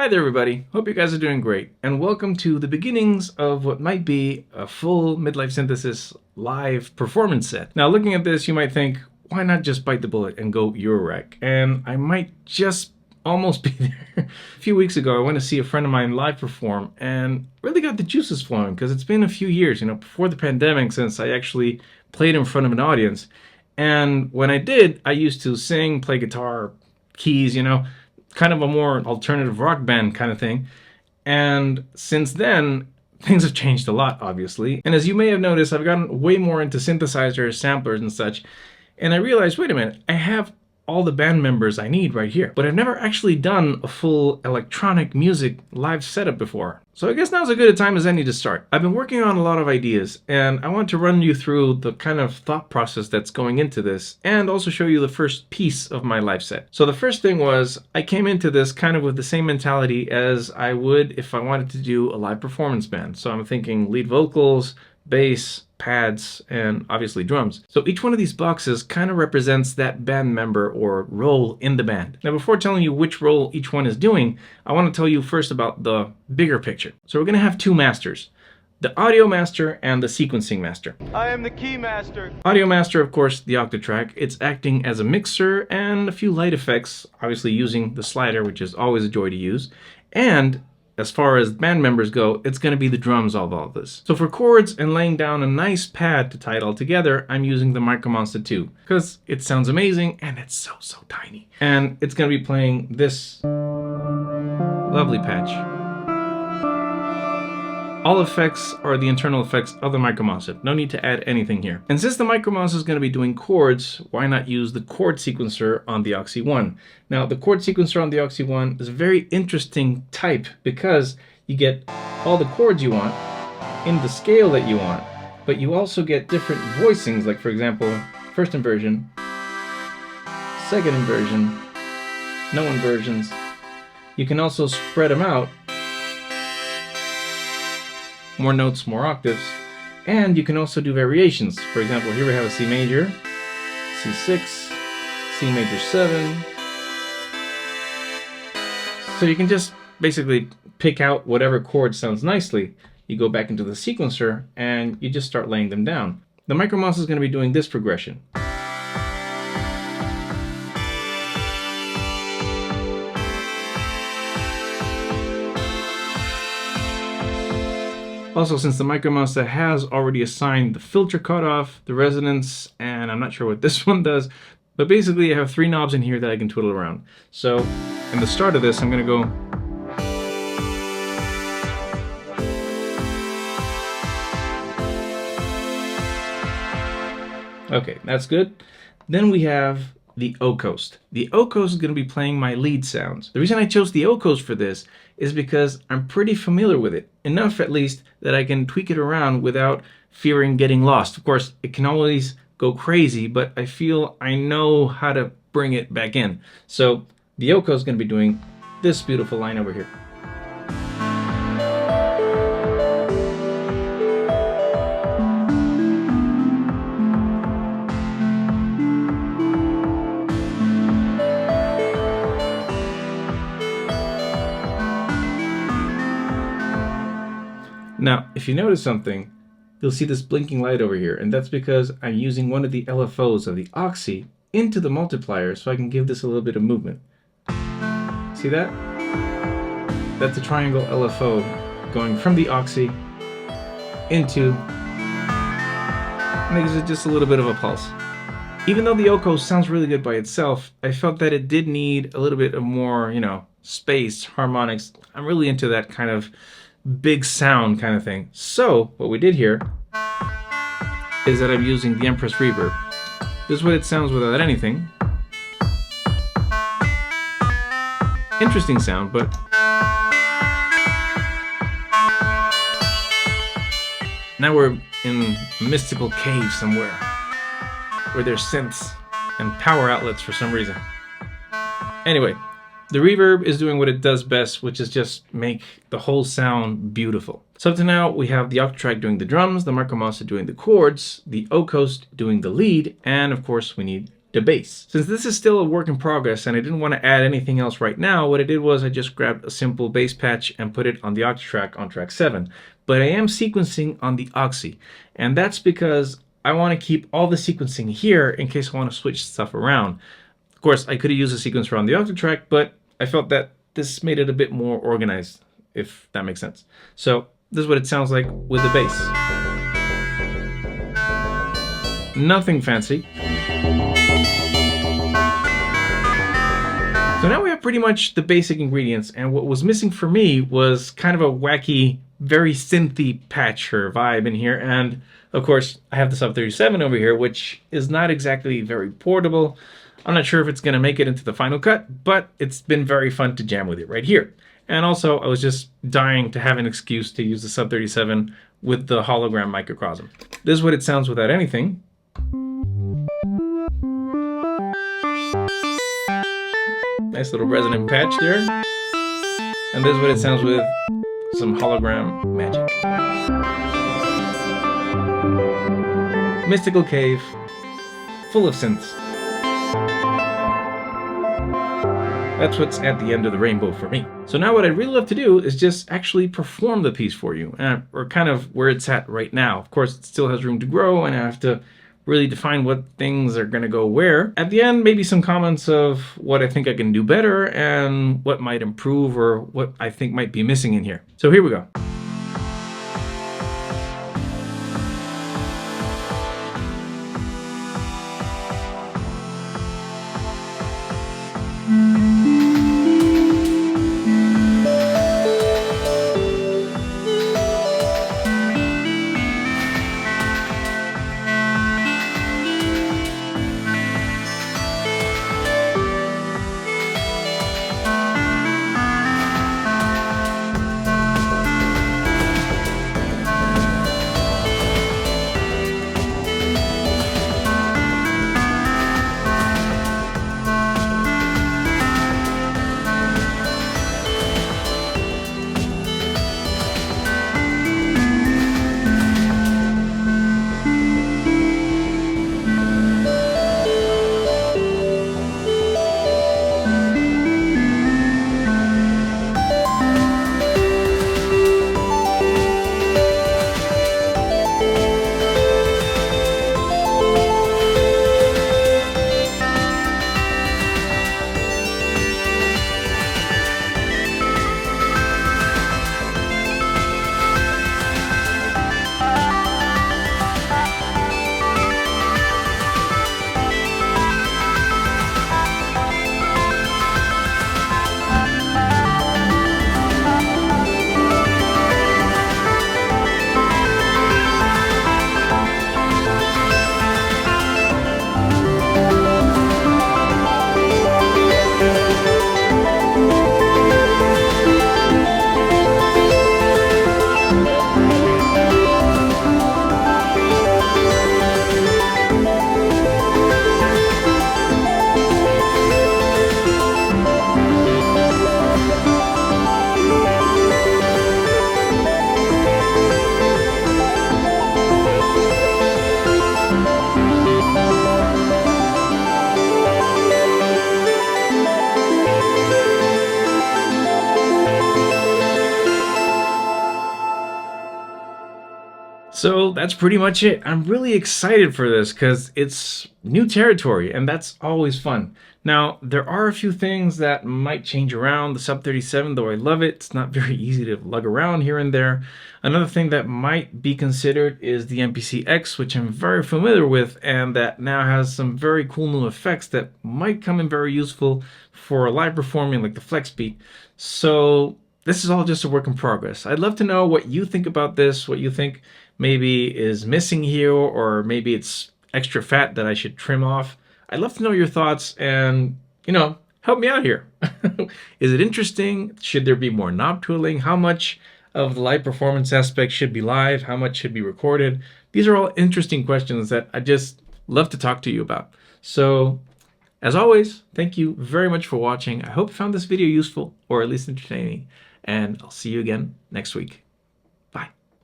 Hi there everybody, hope you guys are doing great, and welcome to the beginnings of what might be a full Midlife Synthesis live performance set. Now looking at this you might think, why not just bite the bullet and go Eurorack? And I might just almost be there. A few weeks ago I went to see a friend of mine live perform and really got the juices flowing because it's been a few years, before the pandemic since I actually played in front of an audience. And when I did, I used to sing, play guitar, keys, kind of a more alternative rock band kind of thing. And since then, things have changed a lot, obviously. And as you may have noticed, I've gotten way more into synthesizers, samplers, and such. And I realized, wait a minute, I have all the band members I need right here. But I've never actually done a full electronic music live setup before. So I guess now's as good a time as any to start. I've been working on a lot of ideas, and I want to run you through the kind of thought process that's going into this, and also show you the first piece of my live set. So the first thing was, I came into this kind of with the same mentality as I would if I wanted to do a live performance band. So I'm thinking lead vocals, bass, pads, and obviously drums. So each one of these boxes kind of represents that band member or role in the band. Now before telling you which role each one is doing, I want to tell you first about the bigger picture. So we're going to have two masters, the audio master and the sequencing master. I am the key master. Audio master, of course, the Octatrack. It's acting as a mixer and a few light effects, obviously using the slider, which is always a joy to use. And as far as band members go, it's going to be the drums of all of this. So for chords and laying down a nice pad to tie it all together, I'm using the Micromonsta 2 because it sounds amazing and it's so tiny. And it's going to be playing this lovely patch. All effects are the internal effects of the Micromonsta. No need to add anything here. And since the Micromonsta is going to be doing chords, why not use the chord sequencer on the Oxy One? Now, the chord sequencer on the Oxy One is a very interesting type because you get all the chords you want in the scale that you want, but you also get different voicings, like for example, first inversion, second inversion, no inversions. You can also spread them out. More notes, more octaves, and you can also do variations. For example, here we have a C major, C6, C major 7. So you can just basically pick out whatever chord sounds nicely. You go back into the sequencer and you just start laying them down. The Micromonsta is going to be doing this progression. Also, since the Micromonsta has already assigned the filter cutoff, the resonance, and I'm not sure what this one does, but basically I have three knobs in here that I can twiddle around. So, in the start of this, I'm going to go okay, that's good. Then we have the O-Coast. The O-Coast is going to be playing my lead sounds. The reason I chose the O-Coast for this is because I'm pretty familiar with it. Enough, at least, that I can tweak it around without fearing getting lost. Of course, it can always go crazy, but I feel I know how to bring it back in. So the O-Coast is going to be doing this beautiful line over here. Now, if you notice something, you'll see this blinking light over here, and that's because I'm using one of the LFOs of the Oxy into the multiplier so I can give this a little bit of movement. See that? That's a triangle LFO going from the Oxy into, makes it just a little bit of a pulse. Even though the O-Coast sounds really good by itself, I felt that it did need a little bit of more, space, harmonics. I'm really into that kind of big sound kind of thing. So what we did here is that I'm using the Empress Reverb. This is what it sounds without anything. Interesting sound, but now we're in a mystical cave somewhere where there's synths and power outlets for some reason. Anyway, the reverb is doing what it does best, which is just make the whole sound beautiful. So up to now, we have the Octatrack doing the drums, the Micromonsta doing the chords, the O-Coast doing the lead, and of course we need the bass. Since this is still a work in progress and I didn't want to add anything else right now, what I did was I just grabbed a simple bass patch and put it on the Octatrack on track 7. But I am sequencing on the Oxy, and that's because I want to keep all the sequencing here in case I want to switch stuff around. Of course, I could have used a sequencer on the Octatrack, but I felt that this made it a bit more organized, if that makes sense. So this is what it sounds like with the bass. Nothing fancy. So now we have pretty much the basic ingredients, and what was missing for me was kind of a wacky, very synthy patch or vibe in here. And of course, I have the Sub 37 over here, which is not exactly very portable. I'm not sure if it's going to make it into the final cut, but it's been very fun to jam with it right here. And also, I was just dying to have an excuse to use the Sub 37 with the hologram microcosm. This is what it sounds without anything. Nice little resonant patch there. And this is what it sounds with some hologram magic. Mystical cave, full of synths. That's what's at the end of the rainbow for me. So now what I'd really love to do is just actually perform the piece for you, or kind of where it's at right now. Of course, it still has room to grow, and I have to really define what things are going to go where. At the end, maybe some comments of what I think I can do better and what might improve or what I think might be missing in here. So here we go. So that's pretty much it. I'm really excited for this because it's new territory and that's always fun. Now, there are a few things that might change around. The Sub 37, though I love it, it's not very easy to lug around here and there. Another thing that might be considered is the MPC X, which I'm very familiar with and that now has some very cool new effects that might come in very useful for live performing like the Flex Beat. So this is all just a work in progress. I'd love to know what you think about this, what you think maybe is missing here, or maybe it's extra fat that I should trim off. I'd love to know your thoughts and, help me out here. Is it interesting? Should there be more knob tooling? How much of the live performance aspect should be live? How much should be recorded? These are all interesting questions that I just love to talk to you about. So, as always, thank you very much for watching. I hope you found this video useful or at least entertaining, and I'll see you again next week.